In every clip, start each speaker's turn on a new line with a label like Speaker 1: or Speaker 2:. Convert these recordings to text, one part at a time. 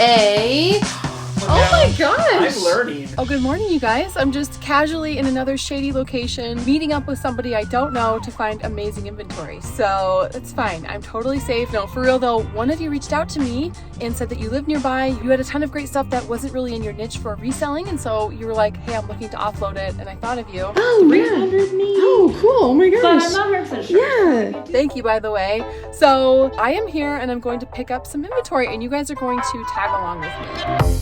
Speaker 1: Oh my gosh!
Speaker 2: I'm learning.
Speaker 1: Oh, good morning, you guys. I'm just casually in another shady location, meeting up with somebody I don't know to find amazing inventory. So it's fine. I'm totally safe. No, for real though, one of you reached out to me and said that you live nearby. You had a ton of great stuff that wasn't really in your niche for reselling. And so you were like, hey, I'm looking to offload it. And I thought of you.
Speaker 3: Oh,
Speaker 1: 300 me.
Speaker 3: Oh, cool. Oh my gosh.
Speaker 1: But I'm not 100% sure.
Speaker 3: Yeah.
Speaker 1: Thank you, by the way. So I am here and I'm going to pick up some inventory and you guys are going to tag along with me.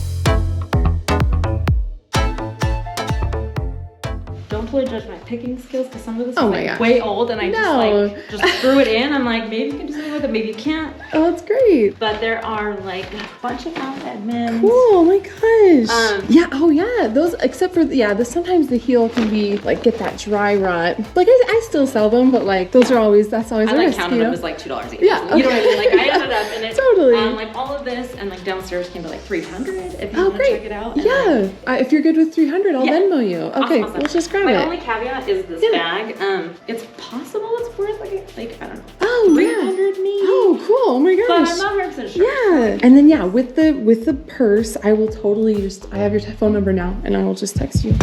Speaker 4: Don't totally judge my picking skills because some of this is
Speaker 3: Oh
Speaker 4: like way old and I just threw it in. I'm like, maybe you can do something with it, maybe you can't.
Speaker 3: Oh, that's great.
Speaker 4: But there are like a bunch of outlet men's.
Speaker 3: Cool. Oh my gosh. Yeah. Oh yeah. Those, except for sometimes the heel can be like get that dry rot. Like I still sell them, but like those are always that's always.
Speaker 4: I
Speaker 3: a
Speaker 4: like
Speaker 3: risk,
Speaker 4: counted
Speaker 3: you know?
Speaker 4: them as like $2 each.
Speaker 3: Yeah.
Speaker 4: You know what I mean? Like I ended up in it.
Speaker 3: Totally.
Speaker 4: Like all of this and like downstairs came to like 300 if you want to
Speaker 3: great.
Speaker 4: check it out.
Speaker 3: Yeah. If you're good with 300, I'll Venmo you. Okay.
Speaker 4: Awesome.
Speaker 3: Let's just grab
Speaker 4: My
Speaker 3: it.
Speaker 4: only caveat is this bag. It's possible it's worth like I don't know.
Speaker 3: Oh
Speaker 4: 300 me.
Speaker 3: Oh, cool. Oh my gosh.
Speaker 4: But I'm not 100% sure.
Speaker 3: Yeah. And then with the purse, I will totally I have your phone number now and I will just text you.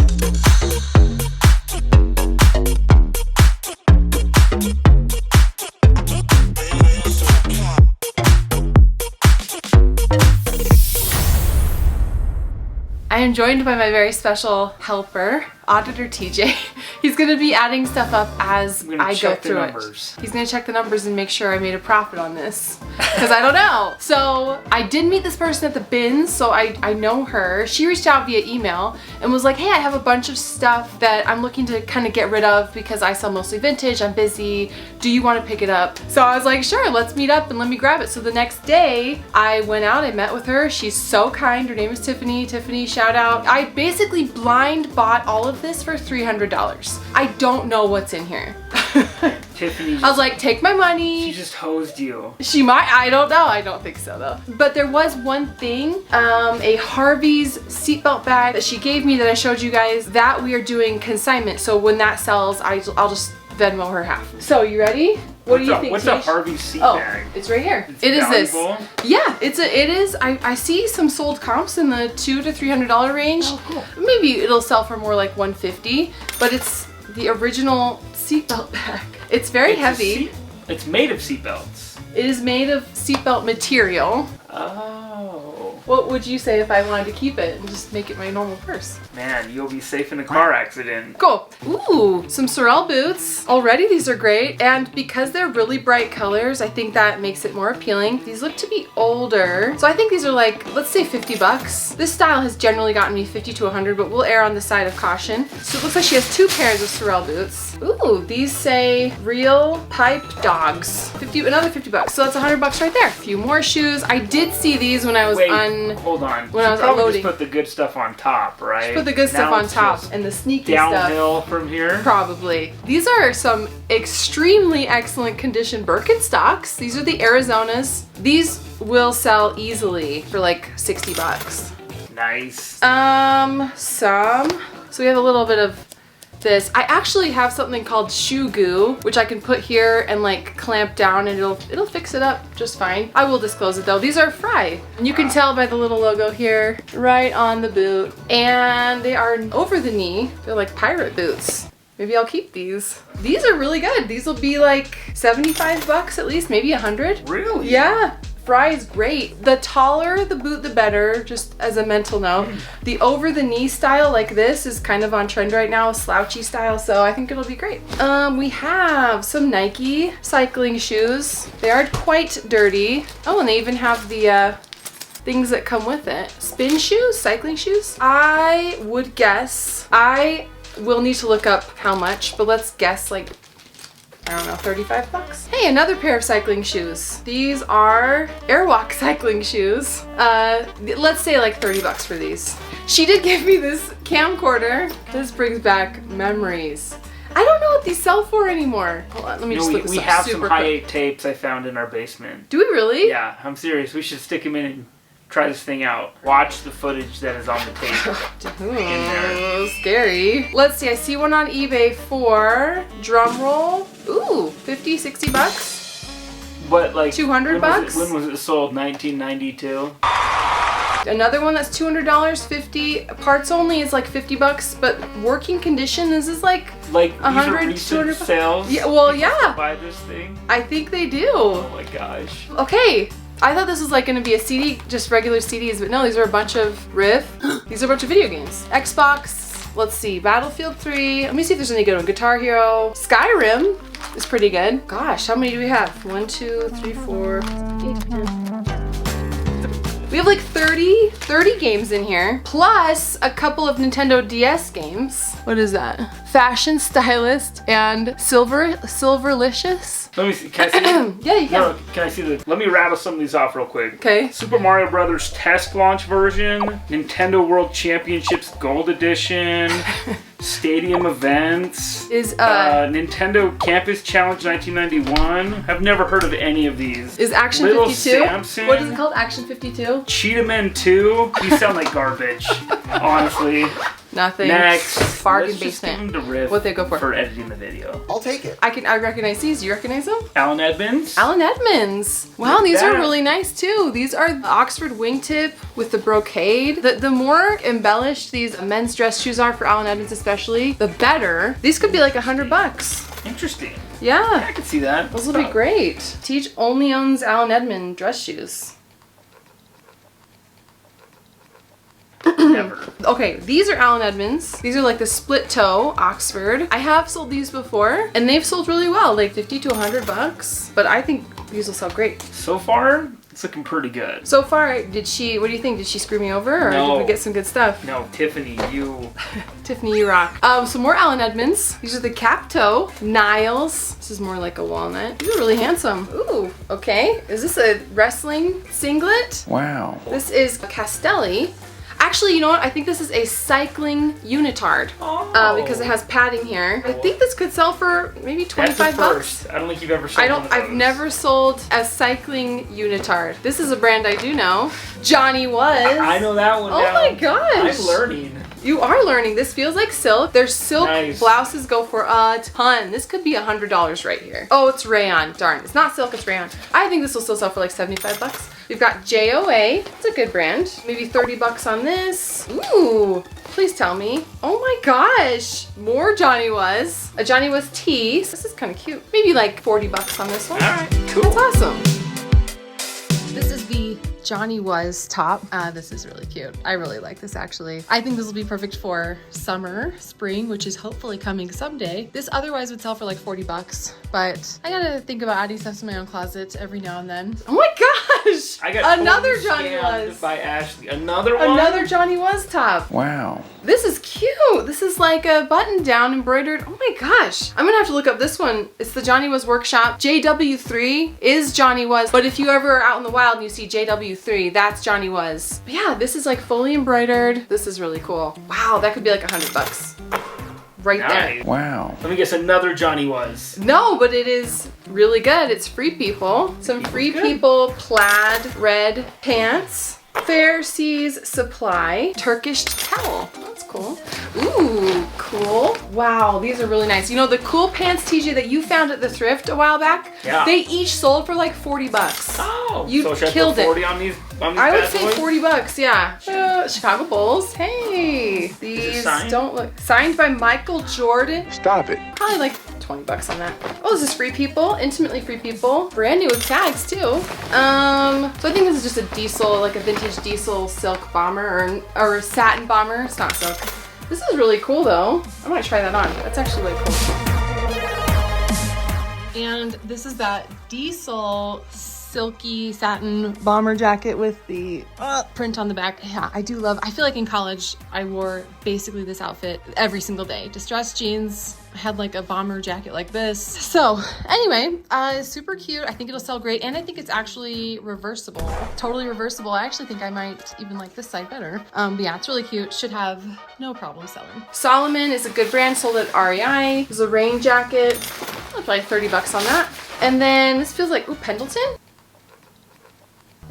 Speaker 1: I am joined by my very special helper, Auditor TJ. He's gonna be adding stuff up as I go through it. He's gonna check the numbers and make sure I made a profit on this, because I don't know. So I did meet this person at the bins, so I know her. She reached out via email and was like, hey, I have a bunch of stuff that I'm looking to kind of get rid of because I sell mostly vintage, I'm busy, do you want to pick it up? So I was like, sure, let's meet up and let me grab it. So the next day I went out, I met with her. She's so kind. Her name is Tiffany. Tiffany, shout out. I basically blind bought all of this for $300. I don't know what's in here.
Speaker 2: Tiffany
Speaker 1: I was like, take my money.
Speaker 2: She just hosed you.
Speaker 1: She might, I don't know. I don't think so though. But there was one thing, a Harvey's seatbelt bag that she gave me that I showed you guys that we are doing consignment. So when that sells, I'll just Venmo her half. So you ready? What do you think?
Speaker 2: What's a Harvey's seat bag?
Speaker 1: It's right here.
Speaker 2: It's
Speaker 1: it is
Speaker 2: valuable?
Speaker 1: this. Yeah, it is. I see some sold comps in the $200 to $300 range.
Speaker 2: Oh, cool.
Speaker 1: Maybe it'll sell for more like $150, but it's the original seatbelt bag. It's very heavy.
Speaker 2: It's made of seatbelts.
Speaker 1: It is made of seatbelt material.
Speaker 2: Oh.
Speaker 1: What would you say if I wanted to keep it and just make it my normal purse?
Speaker 2: Man, you'll be safe in a car accident.
Speaker 1: Cool. Ooh, some Sorel boots. Already these are great. And because they're really bright colors, I think that makes it more appealing. These look to be older. So I think these are like, let's say $50. This style has generally gotten me 50 to 100, but we'll err on the side of caution. So it looks like she has 2 pairs of Sorel boots. Ooh, these say real pipe dogs. Another $50. So that's $100 right there. A few more shoes. I did see these when I was
Speaker 2: hold on.
Speaker 1: When I was
Speaker 2: probably
Speaker 1: unloading.
Speaker 2: Just put the good stuff on top, right?
Speaker 1: Just put the good stuff on top and the sneaky stuff.
Speaker 2: Downhill from here?
Speaker 1: Probably. These are some extremely excellent condition Birkenstocks. These are the Arizonas. These will sell easily for like $60.
Speaker 2: Nice.
Speaker 1: So we have a little bit of this. I actually have something called shoe goo, which I can put here and like clamp down and it'll fix it up just fine. I will disclose it though. These are Fry. And you can tell by the little logo here, right on the boot. And they are over the knee. They're like pirate boots. Maybe I'll keep these. These are really good. These will be like $75 at least, maybe 100.
Speaker 2: Really?
Speaker 1: Yeah. Fry is great. The taller the boot, the better, just as a mental note. The over the knee style like this is kind of on trend right now, a slouchy style, so I think it'll be great. We have some Nike cycling shoes. They are quite dirty. Oh, and they even have the things that come with it. Spin shoes, cycling shoes. I would guess, I will need to look up how much, but let's guess like, I don't know, $35. Hey, another pair of cycling shoes. These are Airwalk cycling shoes. Let's say like $30 for these. She did give me this camcorder. This brings back memories. I don't know what these sell for anymore. Hold on, let me just look this up.
Speaker 2: We have some
Speaker 1: super
Speaker 2: high
Speaker 1: quick.
Speaker 2: 8 tapes I found in our basement.
Speaker 1: Do we really?
Speaker 2: Yeah, I'm serious. We should stick them in and try this thing out. Watch the footage that is on the tape.
Speaker 1: Ooh, scary. Let's see, I see one on eBay for, drum roll, ooh, 50, 60 bucks.
Speaker 2: What, like
Speaker 1: 200 bucks?
Speaker 2: When was it sold? 1992?
Speaker 1: Another one that's $200, 50 parts only is like 50 bucks, but working condition, this is like 100, 200
Speaker 2: sales.
Speaker 1: Yeah, well,
Speaker 2: People
Speaker 1: yeah.
Speaker 2: still buy this thing.
Speaker 1: I think they do.
Speaker 2: Oh my gosh.
Speaker 1: Okay. I thought this was like gonna be a CD, just regular CDs, but no, these are a bunch of these are a bunch of video games. Xbox, let's see, Battlefield 3. Let me see if there's any good one. Guitar Hero. Skyrim is pretty good. Gosh, how many do we have? 1, 2, 3, 4, 8, 10. We have like 30 games in here, plus a couple of Nintendo DS games. What is that? Fashion Stylist and Silverlicious.
Speaker 2: Let me see. Can I see them?
Speaker 1: Yeah, you can.
Speaker 2: No, can I see the? Let me rattle some of these off real quick.
Speaker 1: Okay.
Speaker 2: Super Mario Brothers test launch version, Nintendo World Championships Gold Edition, Stadium Events,
Speaker 1: Is
Speaker 2: Nintendo Campus Challenge 1991. I've never heard of any of these.
Speaker 1: Is Action
Speaker 2: Little
Speaker 1: 52?
Speaker 2: Samson.
Speaker 1: What is it called? Action 52?
Speaker 2: Cheetah Men 2. These sound like garbage, honestly.
Speaker 1: Nothing.
Speaker 2: Next,
Speaker 1: Bargain
Speaker 2: let's just
Speaker 1: basement.
Speaker 2: give them to Riff
Speaker 1: What they go for?
Speaker 2: editing the video.
Speaker 5: I'll take it.
Speaker 1: I recognize these. You recognize them?
Speaker 2: Alan Edmonds.
Speaker 1: Alan Edmonds. Wow,
Speaker 2: Look at
Speaker 1: these are
Speaker 2: that.
Speaker 1: really nice too. These are the Oxford wingtip with the brocade. The more embellished these men's dress shoes are for Alan Edmonds especially, the better. These could be like $100.
Speaker 2: Interesting.
Speaker 1: Yeah.
Speaker 2: I can see that.
Speaker 1: Those will be great. Teach only owns Alan Edmond dress shoes.
Speaker 2: Never.
Speaker 1: Okay, these are Alan Edmonds. These are like the split toe Oxford. I have sold these before and they've sold really well, like 50 to $100. But I think these will sell great.
Speaker 2: So far, it's looking pretty good.
Speaker 1: So far, what do you think? Did she screw me over or
Speaker 2: No.
Speaker 1: did we get some good stuff?
Speaker 2: No, Tiffany, you.
Speaker 1: Tiffany, you rock. Some more Alan Edmonds. These are the cap toe. Niles. This is more like a walnut. These are really handsome. Ooh, okay. Is this a wrestling singlet?
Speaker 5: Wow.
Speaker 1: This is Castelli. Actually, you know what? I think this is a cycling unitard because it has padding here. I think this could sell for maybe 25
Speaker 2: That's a
Speaker 1: bucks.
Speaker 2: first. I don't think you've ever sold one of
Speaker 1: I've
Speaker 2: those.
Speaker 1: never sold a cycling unitard. This is a brand I do know. Johnny Was.
Speaker 2: I know that one
Speaker 1: Oh
Speaker 2: now.
Speaker 1: my gosh.
Speaker 2: I'm learning.
Speaker 1: You are learning. This feels like silk. Their silk
Speaker 2: Nice.
Speaker 1: blouses go for a ton. This could be $100 right here. Oh, it's rayon. Darn, it's not silk, it's rayon. I think this will still sell for like 75 bucks. We've got JOA. It's a good brand. Maybe 30 bucks on this. Ooh, please tell me. Oh my gosh. More Johnny Was. A Johnny Was tee. This is kind of cute. Maybe like 40 bucks on this one.
Speaker 2: All right, cool.
Speaker 1: That's awesome. This is the Johnny Was top. This is really cute. I really like this actually. I think this will be perfect for summer, spring, which is hopefully coming someday. This otherwise would sell for like 40 bucks, but I gotta think about adding stuff to my own closet every now and then. Oh my gosh!
Speaker 2: I got
Speaker 1: another
Speaker 2: totally
Speaker 1: Johnny
Speaker 2: scammed
Speaker 1: Was.
Speaker 2: by Ashley. Another one?
Speaker 1: Another Johnny Was top.
Speaker 5: Wow.
Speaker 1: This is cute. This is like a button down embroidered. Oh my gosh. I'm gonna have to look up this one. It's the Johnny Was Workshop. JW3 is Johnny Was, but if you ever are out in the wild and you see JW3, that's Johnny Was. But yeah, this is like fully embroidered. This is really cool. Wow, that could be like $100. Right there.
Speaker 2: Nice.
Speaker 5: Wow.
Speaker 2: Let me guess, another Johnny Was.
Speaker 1: No, but it is really good. It's Free People. Some Free People plaid red pants. Fair Seas Supply Turkish towel. That's cool. Ooh, cool. Wow, these are really nice. You know the cool pants, TJ, that you found at the thrift a while back?
Speaker 2: Yeah.
Speaker 1: They each sold for like 40 bucks.
Speaker 2: Oh,
Speaker 1: You
Speaker 2: so should
Speaker 1: killed
Speaker 2: I
Speaker 1: it.
Speaker 2: put 40 on these
Speaker 1: I would
Speaker 2: bad
Speaker 1: say
Speaker 2: boys?
Speaker 1: 40 bucks, yeah. Chicago Bulls. Hey, these
Speaker 2: signed?
Speaker 1: don't look signed by Michael Jordan.
Speaker 5: Stop it.
Speaker 1: Probably like 20 bucks on that. Oh, this is Free People, Intimately Free People. Brand new with tags too. So I think this is just a diesel, like a vintage diesel silk bomber or satin bomber. It's not silk. This is really cool though. I might try that on. That's actually really cool. And this is that diesel silky satin bomber jacket with the print on the back. Yeah, I do love, I feel like in college I wore basically this outfit every single day. Distressed jeans, I had like a bomber jacket like this. So anyway, super cute. I think it'll sell great. And I think it's actually reversible, totally reversible. I actually think I might even like this side better. But yeah, it's really cute. Should have no problem selling. Solomon is a good brand, sold at REI. There's a rain jacket. Probably 30 bucks on that. And then this feels like, ooh, Pendleton.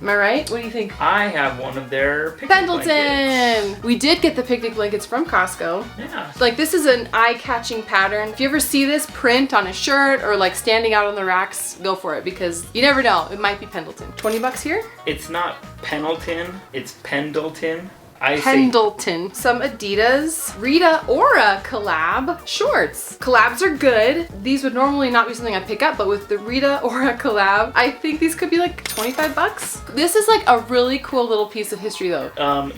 Speaker 1: Am I right? What do you think?
Speaker 2: I have one of their picnic blankets.
Speaker 1: Pendleton! We did get the picnic blankets from Costco.
Speaker 2: Yeah.
Speaker 1: Like, this is an eye-catching pattern. If you ever see this print on a shirt or like standing out on the racks, go for it because you never know. It might be Pendleton. 20 bucks here?
Speaker 2: It's not Pendleton, it's Pendleton.
Speaker 1: Pendleton. Some Adidas Rita Ora collab shorts. Collabs are good. These would normally not be something I'd pick up, but with the Rita Ora collab, I think these could be like 25 bucks. This is like a really cool little piece of history though.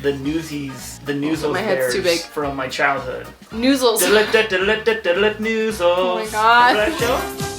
Speaker 2: The Newsies, the Noozles
Speaker 1: my head's too big.
Speaker 2: from my childhood.
Speaker 1: Noozles.
Speaker 2: Noozles.
Speaker 1: Oh my God.
Speaker 2: Remember that show?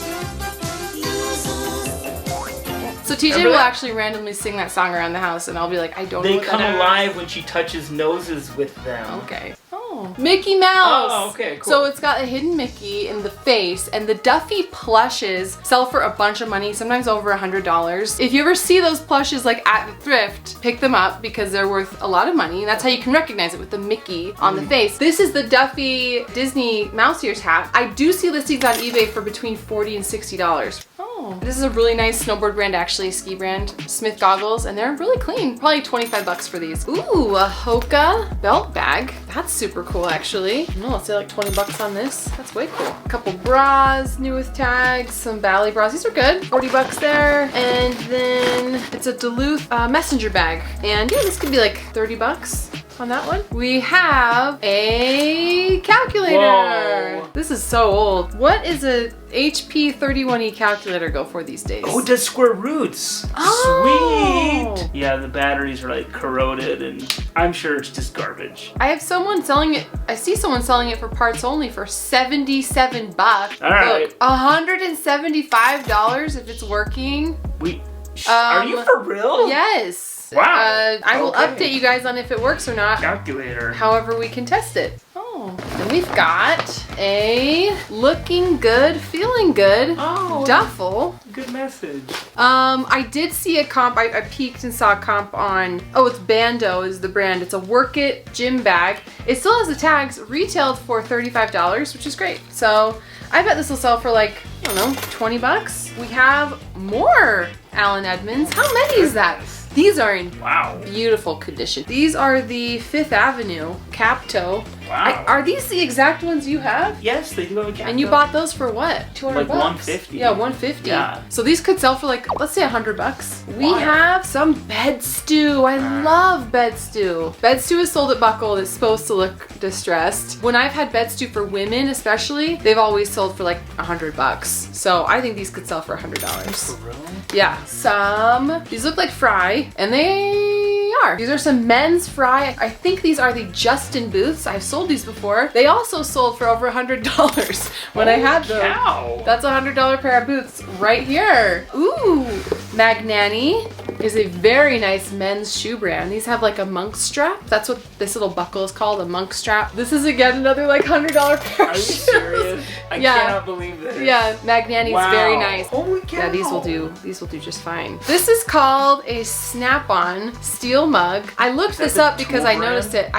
Speaker 1: So TJ will actually randomly sing that song around the house and I'll be like, I don't know
Speaker 2: They
Speaker 1: what
Speaker 2: come
Speaker 1: that is.
Speaker 2: alive when she touches noses with them.
Speaker 1: Okay. Oh, Mickey Mouse.
Speaker 2: Oh, okay, cool.
Speaker 1: So it's got a hidden Mickey in the face, and the Duffy plushes sell for a bunch of money, sometimes over $100. If you ever see those plushes like at the thrift, pick them up because they're worth a lot of money. And that's how you can recognize it with the Mickey on the face. This is the Duffy Disney mouse ears hat. I do see listings on eBay for between $40 and $60. Oh, this is a really nice snowboard brand, actually, ski brand, Smith goggles, and they're really clean. Probably 25 bucks for these. Ooh, a Hoka belt bag. That's super cool, actually. No, let's say like 20 bucks on this. That's way cool. A couple bras, new with tags, some Bally bras. These are good. 40 bucks there. And then it's a Duluth messenger bag. And yeah, this could be like 30 bucks. On that one. We have a calculator.
Speaker 2: Whoa.
Speaker 1: This is so old. What is a HP 31E calculator go for these days?
Speaker 2: Oh, it does square roots.
Speaker 1: Oh.
Speaker 2: Sweet. Yeah, the batteries are like corroded and I'm sure it's just garbage.
Speaker 1: I have someone selling it. I see someone selling it for parts only for 77 bucks.
Speaker 2: All right.
Speaker 1: Look, $175 if it's working.
Speaker 2: Are you for real?
Speaker 1: Yes.
Speaker 2: Wow.
Speaker 1: I will
Speaker 2: Okay.
Speaker 1: update you guys on if it works or not.
Speaker 2: Calculator.
Speaker 1: However, we can test it. Oh, then we've got a looking good, feeling good duffel.
Speaker 2: Good message.
Speaker 1: I did see a comp. I peeked and saw a comp on. Oh, it's Bando is the brand. It's a Work It gym bag. It still has the tags. Retailed for $35, which is great. So I bet this will sell for like, I don't know, 20 bucks. We have more Allen Edmonds. How many is that? These are in beautiful condition. These are the Fifth Avenue cap toe.
Speaker 2: Wow.
Speaker 1: Are these the exact ones you have?
Speaker 2: Yes, they do have a cap
Speaker 1: And you
Speaker 2: toe.
Speaker 1: bought those for what? 200
Speaker 2: Like
Speaker 1: bucks?
Speaker 2: $150.
Speaker 1: Yeah, 150.
Speaker 2: Yeah.
Speaker 1: So these could sell for like, let's say 100 bucks. We
Speaker 2: Wow.
Speaker 1: have some bed stew. I love bed stew. Bed stew is sold at Buckle. It's supposed to look distressed. When I've had bed stew for women especially, they've always sold for like 100 bucks. So I think these could sell for $100.
Speaker 2: For real?
Speaker 1: Yeah, these look like Fry, and they are. These are some men's Fry. I think these are the Justin boots. I've sold these before. They also sold for over $100 when I had them.
Speaker 2: Cow.
Speaker 1: That's a $100 pair of boots right here. Ooh, Magnani is a very nice men's shoe brand. These have like a monk strap. That's what this little buckle is called, a monk strap. This is again another like $100 pair
Speaker 2: Are
Speaker 1: of
Speaker 2: you
Speaker 1: shoes.
Speaker 2: serious? I
Speaker 1: Yeah.
Speaker 2: cannot believe this.
Speaker 1: Yeah, Magnani's very nice.
Speaker 2: Holy cow.
Speaker 1: Yeah, these will do just fine. This is called a Snap-on steel mug. I looked this up because I noticed it.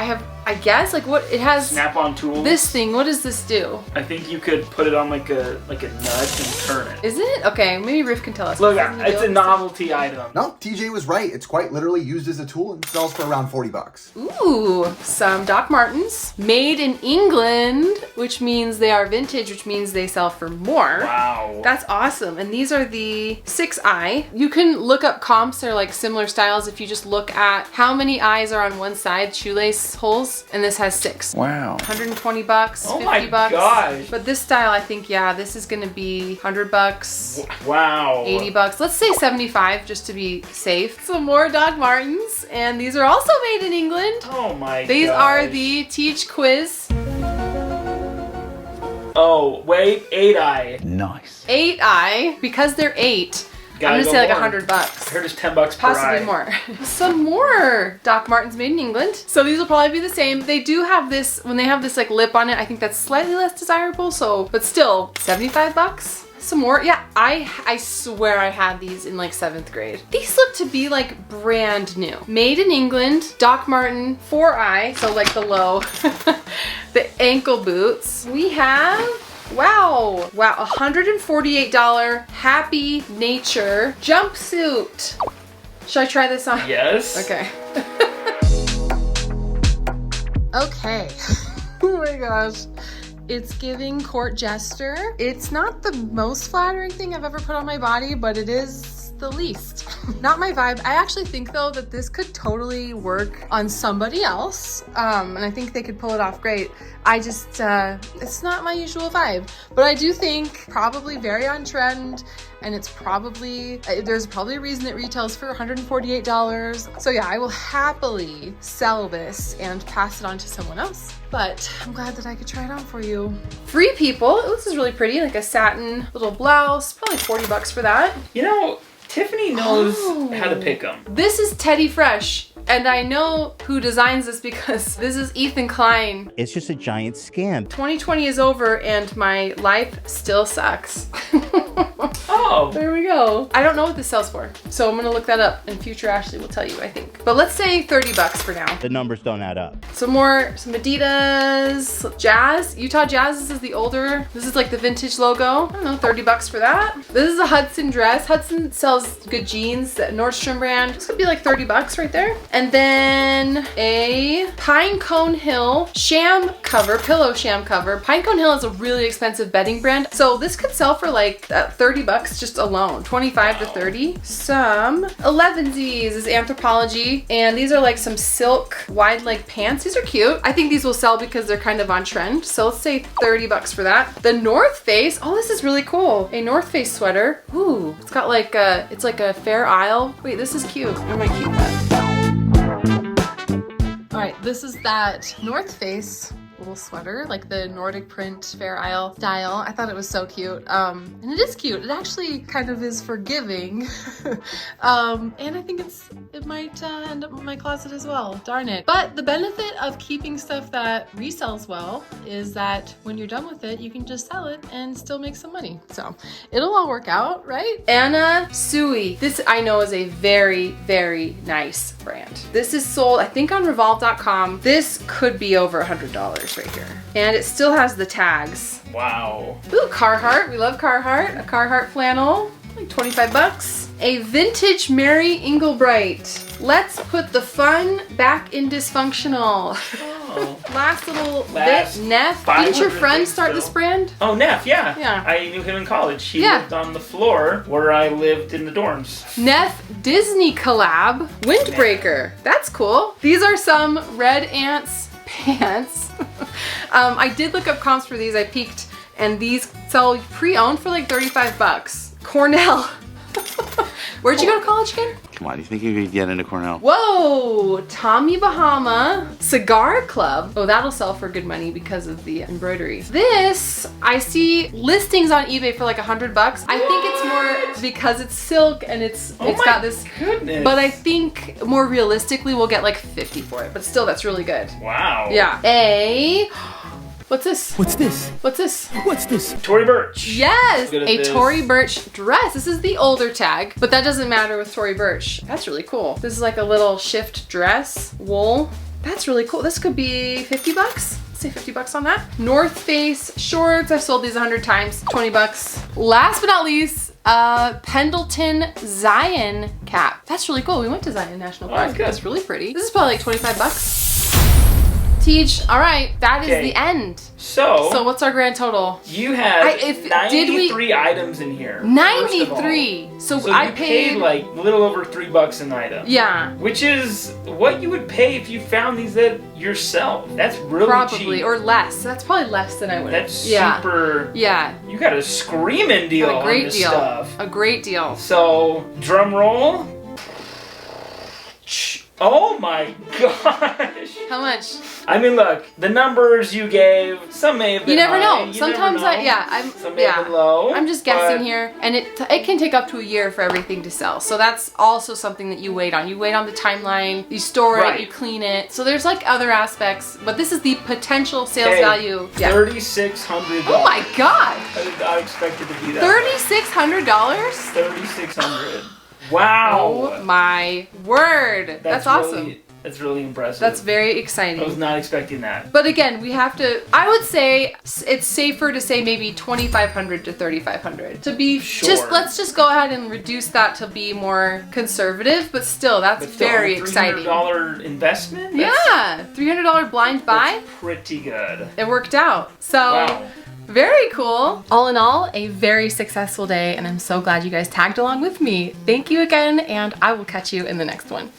Speaker 1: I guess like what it has.
Speaker 2: Snap-on tools.
Speaker 1: This thing, what does this do?
Speaker 2: I think you could put it on like a nut and turn it.
Speaker 1: Is it? Okay, maybe Riff can tell us.
Speaker 2: Look,
Speaker 1: Doesn't
Speaker 2: it's
Speaker 1: go
Speaker 2: a
Speaker 1: with
Speaker 2: novelty item.
Speaker 5: No, TJ was right. It's quite literally used as a tool and sells for around 40 bucks.
Speaker 1: Ooh, some Doc Martens. Made in England, which means they are vintage, which means they sell for more.
Speaker 2: Wow.
Speaker 1: That's awesome. And these are the 6i. You can look up comps. They're like similar styles if you just look at how many eyes are on one side, shoelace holes, and this has 6.
Speaker 2: Wow.
Speaker 1: 120 bucks,
Speaker 2: Oh
Speaker 1: 50
Speaker 2: my
Speaker 1: bucks.
Speaker 2: gosh.
Speaker 1: But this style, I think, yeah, this is gonna be 100 bucks.
Speaker 2: Wow.
Speaker 1: 80 bucks. Let's say 75 just to be safe. Some more Doc Martens, and these are also made in England.
Speaker 2: Oh my god.
Speaker 1: These are the Teach Quiz
Speaker 2: Oh, wait, 8i.
Speaker 5: Nice.
Speaker 1: 8i. Because they're 8,
Speaker 2: Gotta
Speaker 1: I'm gonna
Speaker 2: go
Speaker 1: say like
Speaker 2: more.
Speaker 1: 100 bucks.
Speaker 2: I heard it's 10 bucks per
Speaker 1: Possibly
Speaker 2: eye.
Speaker 1: more. Some more Doc Martens made in England. So these will probably be the same. They do have this, when they have this like lip on it, I think that's slightly less desirable. So, but still, 75 bucks. Some more. Yeah, I swear I had these in like 7th grade. These look to be like brand new. Made in England, Doc Marten 4i, so like the low, the ankle boots. We have wow, $148 Happy Nature jumpsuit. Should I try this on?
Speaker 2: Yes.
Speaker 1: Okay. Okay. Oh my gosh. It's giving court jester. It's not the most flattering thing I've ever put on my body, but it is the least. Not my vibe. I actually think though that this could totally work on somebody else. And I think they could pull it off great. I just, it's not my usual vibe, but I do think probably very on trend. And it's probably, there's probably a reason it retails for $148. So yeah, I will happily sell this and pass it on to someone else. But I'm glad that I could try it on for you. Free People. Oh, this is really pretty, like a satin little blouse. Probably $40 for that.
Speaker 2: You know, Tiffany knows how to pick them.
Speaker 1: This is Teddy Fresh. And I know who designs this because this is Ethan Klein.
Speaker 6: It's just a giant scam.
Speaker 1: 2020 is over and my life still sucks.
Speaker 2: Oh.
Speaker 1: There we go. I don't know what this sells for, so I'm gonna look that up and future Ashley will tell you, I think. But let's say $30 for now.
Speaker 6: The numbers don't add up.
Speaker 1: Some Adidas, Jazz. Utah Jazz, this is the older, this is like the vintage logo. I don't know, $30 for that. This is a Hudson dress. Hudson sells good jeans, that Nordstrom brand. This could be like $30 right there. And then a Pine Cone Hill sham cover, pillow sham cover. Pine Cone Hill is a really expensive bedding brand. So this could sell for like $30 just alone, 25 to 30. Some 11sies is Anthropology. And these are like some silk wide leg pants. These are cute. I think these will sell because they're kind of on trend. So let's say $30 for that. The North Face, oh, this is really cool. A North Face sweater. Ooh, it's got like a, it's like a Fair Isle. Wait, this is cute. Where am I keep that? All right, this is that North Face little sweater, like the Nordic print Fair Isle style. I thought it was so cute. And it is cute. It actually kind of is forgiving. And I think it might end up in my closet as well. Darn it. But the benefit of keeping stuff that resells well is that when you're done with it, you can just sell it and still make some money. So it'll all work out, right? Anna Sui. This I know is a very, very nice brand. This is sold, I think, on Revolve.com. This could be over $100 right here. And it still has the tags.
Speaker 2: Wow.
Speaker 1: Ooh, Carhartt. We love Carhartt. A Carhartt flannel, like $25. A vintage Mary Inglebright. Let's put the fun back in dysfunctional. Oh. Last little bit. Neff. Didn't your friend start this brand?
Speaker 2: Oh, Neff, yeah.
Speaker 1: Yeah.
Speaker 2: I knew him in college. He lived on the floor where I lived in the dorms.
Speaker 1: Neff Disney collab. Windbreaker. That's cool. These are some Red Ants pants. I did look up comps for these. I peeked, and these sell pre-owned for like $35. Cornell. Where'd you go to college again?
Speaker 6: Come on, you think you could get into Cornell?
Speaker 1: Whoa! Tommy Bahama Cigar Club. Oh, that'll sell for good money because of the embroidery. This, I see listings on eBay for like $100. I think it's more because it's silk and it's got this.
Speaker 2: Goodness.
Speaker 1: But I think more realistically, we'll get like 50 for it. But still, that's really good.
Speaker 2: Wow.
Speaker 1: Yeah. What's this?
Speaker 6: What's this?
Speaker 1: What's this?
Speaker 6: What's this?
Speaker 2: Tory Burch.
Speaker 1: Yes!
Speaker 2: Look at
Speaker 1: A
Speaker 2: this.
Speaker 1: Tory Burch dress. This is the older tag, but that doesn't matter with Tory Burch. That's really cool. This is like a little shift dress, wool. That's really cool. This could be $50. Let's say $50 on that. North Face shorts. I've sold these 100 times. $20. Last but not least, Pendleton Zion cap. That's really cool. We went to Zion National Park.
Speaker 2: good.
Speaker 1: That's really pretty. This is probably like $25. Teach. All right, that is the end.
Speaker 2: So
Speaker 1: what's our grand total?
Speaker 2: you had 93 items in here.
Speaker 1: 93. So I
Speaker 2: you paid like a little over $3 an item.
Speaker 1: Yeah.
Speaker 2: Which is what you would pay if you found these at yourself. That's really
Speaker 1: Probably
Speaker 2: cheap.
Speaker 1: or less. That's probably less than I would.
Speaker 2: That's super.
Speaker 1: Yeah.
Speaker 2: You got a screaming deal
Speaker 1: A great
Speaker 2: on this
Speaker 1: deal.
Speaker 2: stuff.
Speaker 1: A great deal.
Speaker 2: So drum roll. Oh my gosh.
Speaker 1: How much?
Speaker 2: I mean, look, the numbers you gave, some may have been
Speaker 1: You never
Speaker 2: high,
Speaker 1: know.
Speaker 2: you
Speaker 1: Sometimes
Speaker 2: never know. Some may have been low.
Speaker 1: I'm just guessing
Speaker 2: but
Speaker 1: here, and it can take up to a year for everything to sell. So that's also something that you wait on. You wait on the timeline, you store it, you clean it. So there's like other aspects, but this is the potential sales value. Yeah.
Speaker 2: $3,600.
Speaker 1: Oh my god.
Speaker 2: I did not expect it to be that.
Speaker 1: $3,600?
Speaker 2: $3,600. Wow.
Speaker 1: Oh my word. That's awesome.
Speaker 2: That's really impressive.
Speaker 1: That's very
Speaker 2: I was
Speaker 1: exciting.
Speaker 2: not expecting that.
Speaker 1: But again, we have to, I would say it's safer to say maybe 2,500 to 3,500 to be
Speaker 2: Sure.
Speaker 1: let's just go ahead and reduce that to be more conservative, but still that's
Speaker 2: But still,
Speaker 1: very
Speaker 2: a
Speaker 1: exciting.
Speaker 2: $300 investment?
Speaker 1: Yeah, $300 blind buy.
Speaker 2: That's pretty good.
Speaker 1: It worked out. So
Speaker 2: Wow.
Speaker 1: very cool. All in all, a very successful day, and I'm so glad you guys tagged along with me. Thank you again, and I will catch you in the next one.